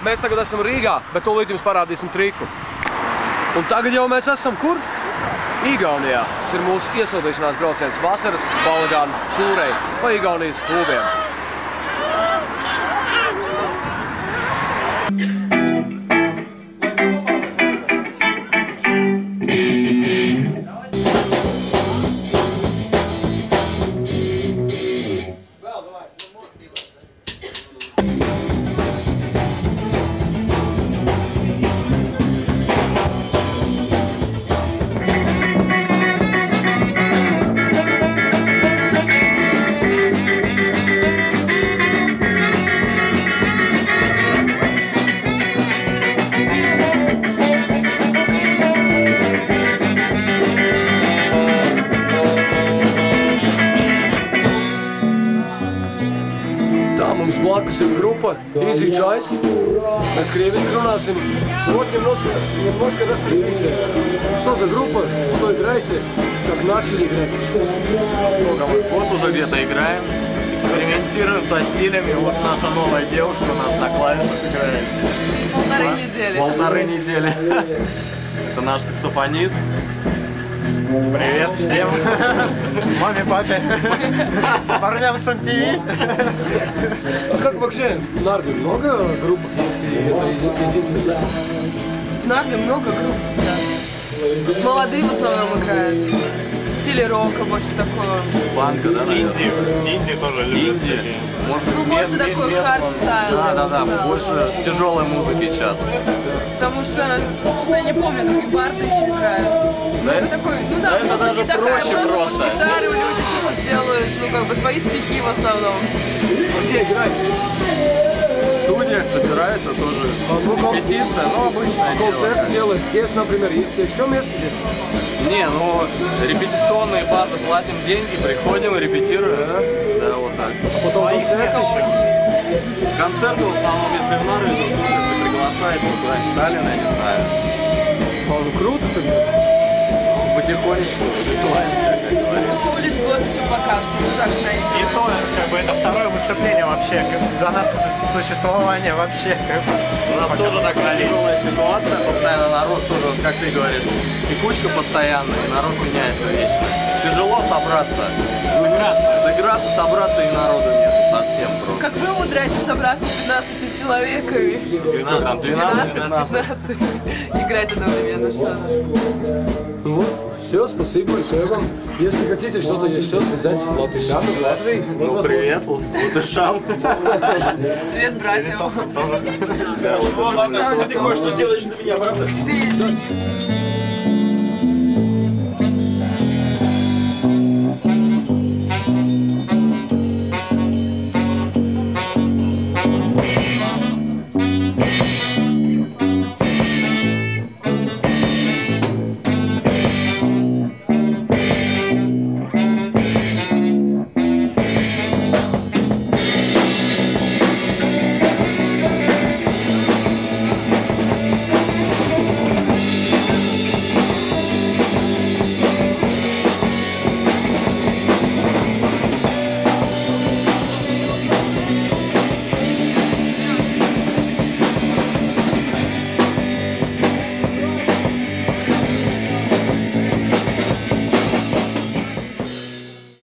mēs tagad esam Rīgā, bet tūlīt jums parādīsim triku. Un tagad jau mēs esam kur? Igaunijā. Tas ir mūsu iesildīšanās brauciens vasaras balagānu tūrei pa Igaunijas klubiem. Mums blakus ir grupa Easy Choice. Mēs krieviski runāsim. Вот немножко растворите. Что за группа? Что играете? Как начали играть? Вот уже где-то играем. Экспериментируем со стилями. Вот наша новая девушка у нас на клавишах играет. Полторы недели. Это наш саксофонист. Привет всем! Маме, папе, парням с MTV. А как вообще в Нарве много групп есть? И это единственное? В Нарве много групп сейчас. Молодые в основном играют. В стиле рока больше такого. Банка, да, наверное? Инди тоже любят. Ну, больше такой хардстайл. Да, больше тяжелой музыки сейчас. Потому что, что-то я не помню, другие барды еще играют. Много такой, ну да, это даже такая, проще просто. Гитары люди что-то делают, ну как бы свои стихи в основном. Все играют. В студиях собираются тоже. Репетиция, но обычная. Концерт делают. Здесь, например, есть. В чем место здесь? Не, ну репетиционные базы, платим деньги, приходим и репетируем. Да, вот так. А потом концерт еще? Концерты в основном, если в Нарве идут, если приглашают, то куда Сталина, я не знаю. Ну круто тогда. Потихонечку развиваемся, как говорится. С улиц год еще пока что, ну так, И то, как бы, это второе выступление вообще, за нас существование вообще. У нас тоже такая тяжелая ситуация, постоянно народ тоже, вот как ты говоришь, текучка постоянная, и народ меняется вечно. Тяжело собраться, сыграться, собраться, и народу нет совсем просто. Как вы умудряетесь собраться 15 человеками? 12-15 играть одновременно что-то. Ну, все, спасибо большое вам. Если хотите что-то еще связать с латышами в Латвии, ну, привет, латышам. Привет, братьям. Ты кое-что сделаешь для меня, правда?